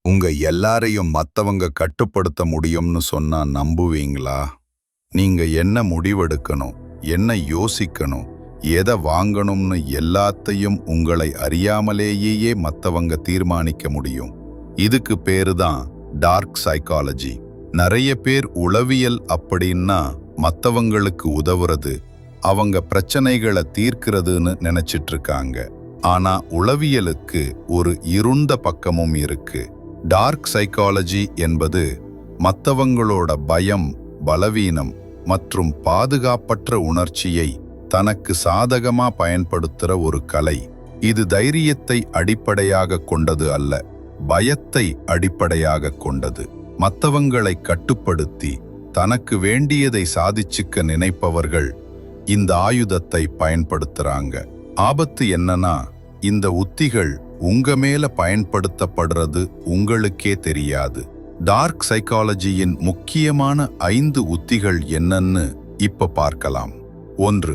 உங்க எல்லாரையும் மத்தவங்க கட்டுப்படுத்த முடியும்னு சொன்னா நம்புவீங்களா? நீங்க என்ன முடிவெடுக்கணும், என்ன யோசிக்கணும், எதை வாங்கணும்னு எல்லாத்தையும் உங்களை அறியாமலேயே மத்தவங்க தீர்மானிக்க முடியும். இதுக்கு பேரு தான் டார்க் சைக்காலஜி. நிறைய பேர் உளவியல் அப்படின்னா மத்தவங்களுக்கு உதவுறது, அவங்க பிரச்சனைகளை தீர்க்கிறதுன்னு நினைச்சிட்டு இருக்காங்க. ஆனா உளவியலுக்கு ஒரு இருண்ட பக்கமும் இருக்கு. டார்க் சைக்காலஜி என்பது மத்தவங்களோட பயம், பலவீனம் மற்றும் பாதுகாப்பற்ற உணர்ச்சியை தனக்கு சாதகமா பயன்படுத்துற ஒரு கலை. இது தைரியத்தை அடிப்படையாக கொண்டது அல்ல, பயத்தை அடிப்படையாக கொண்டது. மத்தவங்களை கட்டுப்படுத்தி தனக்கு வேண்டியதை சாதிச்சுக்க நினைப்பவர்கள் இந்த ஆயுதத்தை பயன்படுத்துறாங்க. ஆபத்து என்னன்னா, இந்த உத்திகள் உங்க மேல பயன்படுத்தப்படுறது உங்களுக்கே தெரியாது. டார்க் சைக்காலஜியின் முக்கியமான 5 உத்திகள் என்னன்னு இப்ப பார்க்கலாம். 1.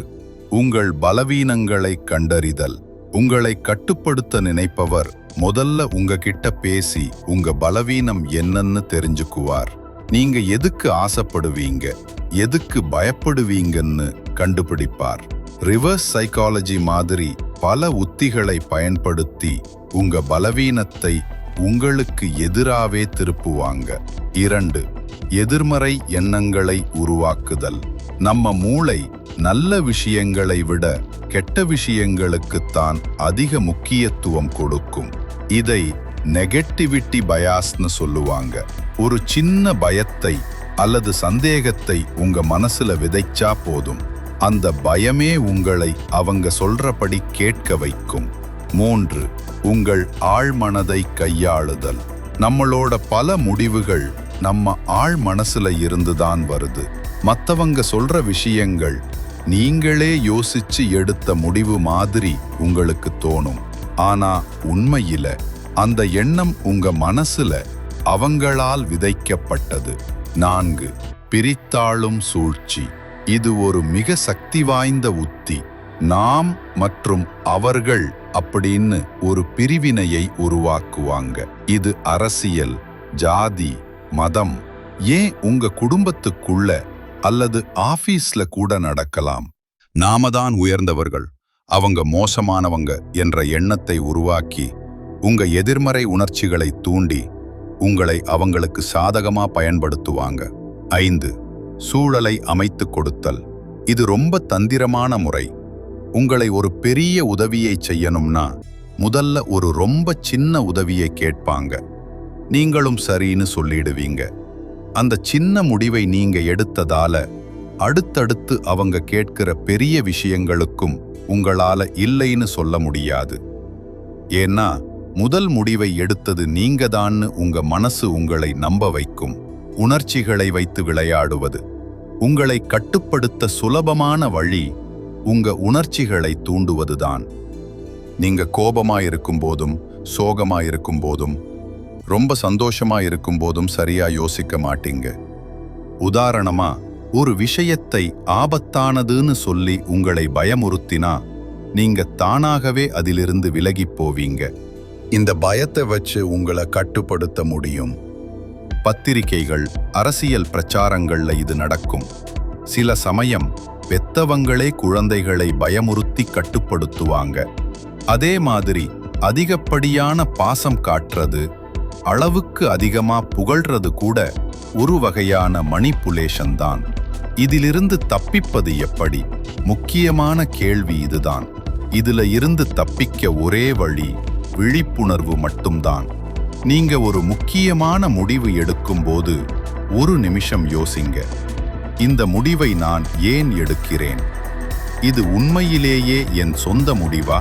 உங்கள் பலவீனங்களை கண்டறிதல். உங்களை கட்டுப்படுத்த நினைப்பவர் முதல்ல உங்ககிட்ட பேசி உங்க பலவீனம் என்னன்னு தெரிஞ்சுக்குவார். நீங்க எதுக்கு ஆசைப்படுவீங்க, எதுக்கு பயப்படுவீங்கன்னு கண்டுபிடிப்பார். ரிவர்ஸ் சைக்காலஜி மாதிரி பல உத்திகளை பயன்படுத்தி உங்க பலவீனத்தை உங்களுக்கு எதிராவே திருப்புவாங்க. 2. எதிர்மறை எண்ணங்களை உருவாக்குதல். நம்ம மூளை நல்ல விஷயங்களை விட கெட்ட விஷயங்களுக்குத்தான் அதிக முக்கியத்துவம் கொடுக்கும். இதை நெகட்டிவிட்டி பயாஸ்னு சொல்லுவாங்க. ஒரு சின்ன பயத்தை அல்லது சந்தேகத்தை உங்க மனசுல விதைச்சா போதும், அந்த பயமே உங்களை அவங்க சொல்றபடி கேட்க வைக்கும். 3. உங்கள் ஆழ்மனதை கையாளுதல். நம்மளோட பல முடிவுகள் நம்ம ஆழ் மனசுல இருந்துதான் வருது. மத்தவங்க சொல்ற விஷயங்கள் நீங்களே யோசிச்சு எடுத்த முடிவு மாதிரி உங்களுக்கு தோணும். ஆனா உண்மையில அந்த எண்ணம் உங்க மனசுல அவங்களால் விதைக்கப்பட்டது. 4. பிரித்தாளும் சூழ்ச்சி. இது ஒரு மிக சக்தி வாய்ந்த உத்தி. நாம் மற்றும் அவர்கள் அப்படின்னு ஒரு பிரிவினையை உருவாக்குவாங்க. இது அரசியல், ஜாதி, மதம், ஏன் உங்க குடும்பத்துக்குள்ள அல்லது ஆபீஸ்ல கூட நடக்கலாம். நாம தான் உயர்ந்தவர்கள், அவங்க மோசமானவங்க என்ற எண்ணத்தை உருவாக்கி உங்க எதிர்மறை உணர்ச்சிகளை தூண்டி உங்களை அவங்களுக்கு சாதகமா பயன்படுத்துவாங்க. 5. சூழலை அமைத்து கொடுத்தல். இது ரொம்ப தந்திரமான முறை. உங்களை ஒரு பெரிய உதவியை செய்யணும்னா முதல்ல ஒரு ரொம்ப சின்ன உதவியை கேட்பாங்க. நீங்களும் சரின்னு சொல்லிடுவீங்க. அந்த சின்ன முடிவை நீங்க எடுத்ததால அடுத்தடுத்து அவங்க கேட்கிற பெரிய விஷயங்களுக்கும் உங்களால இல்லைன்னு சொல்ல முடியாது. ஏன்னா முதல் முடிவை எடுத்தது நீங்கதான்னு உங்க மனசு உங்களை நம்ப வைக்கும். உணர்ச்சிகளை வைத்து விளையாடுவது. உங்களை கட்டுப்படுத்த சுலபமான வழி உங்க உணர்ச்சிகளை தூண்டுவதுதான். நீங்க கோபமாயிருக்கும் போதும், சோகமாயிருக்கும் போதும், ரொம்ப சந்தோஷமா இருக்கும் போதும் சரியா யோசிக்க மாட்டீங்க. உதாரணமா, ஒரு விஷயத்தை ஆபத்தானதுன்னு சொல்லி உங்களை பயமுறுத்தினா நீங்க தானாகவே அதிலிருந்து விலகிப் போவீங்க. இந்த பயத்தை வச்சு உங்களை கட்டுப்படுத்த முடியும். பத்திரிகைகள், அரசியல் பிரச்சாரங்கள்ல இது நடக்கும். சில சமயம் பெத்தவங்களே குழந்தைகளை பயமுறுத்தி கட்டுப்படுத்துவாங்க. அதே மாதிரி அதிகப்படியான பாசம் காட்டுறது, அளவுக்கு அதிகமா புகழ்றது கூட ஒரு வகையான மணிப்புலேஷன் தான். இதிலிருந்து தப்பிப்பது எப்படி? முக்கியமான கேள்வி இதுதான். இதுல இருந்து தப்பிக்க ஒரே வழி விழிப்புணர்வு மட்டும்தான். நீங்க ஒரு முக்கியமான முடிவு எடுக்கும்போது ஒரு நிமிஷம் யோசிங்க. இந்த முடிவை நான் ஏன் எடுக்கிறேன்? இது உண்மையிலேயே என் சொந்த முடிவா?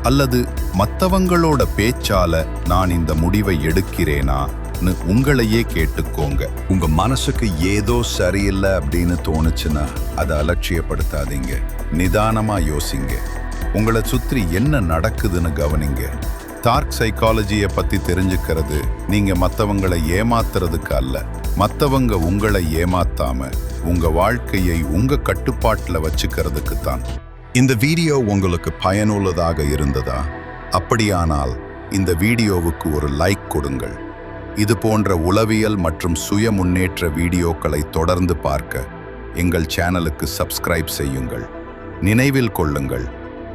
அல்லது மத்தவங்களோட பேச்சால நான் இந்த முடிவை எடுக்கிறேனான்னு உங்களையே கேட்டுக்கோங்க. உங்க மனசுக்கு ஏதோ சரியில்லை அப்படின்னு தோணுச்சுன்னா அதை அலட்சியப்படுத்தாதீங்க. நிதானமா யோசிங்க. உங்களை சுற்றி என்ன நடக்குதுன்னு கவனிங்க. டார்க் சைக்காலஜியை பத்தி தெரிஞ்சுக்கிறது நீங்க மத்தவங்களை ஏமாத்துறதுக்கு அல்ல, மத்தவங்க உங்களை ஏமாத்தாம உங்க வாழ்க்கையை உங்க கட்டுப்பாட்டுல வச்சுக்கிறதுக்கு தான். இந்த வீடியோ உங்களுக்கு பயனுள்ளதாக இருந்ததா? அப்படியானால் இந்த வீடியோவுக்கு ஒரு லைக் கொடுங்கள். இது போன்ற உளவியல் மற்றும் சுய முன்னேற்ற வீடியோக்களை தொடர்ந்து பார்க்க எங்கள் சேனலுக்கு சப்ஸ்கிரைப் செய்யுங்கள். நினைவில் கொள்ளுங்கள்,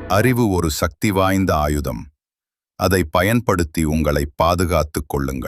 அறிவு ஒரு சக்தி வாய்ந்த ஆயுதம். அதை பயன்படுத்தி உங்களை பாதுகாத்துக் கொள்ளுங்கள்.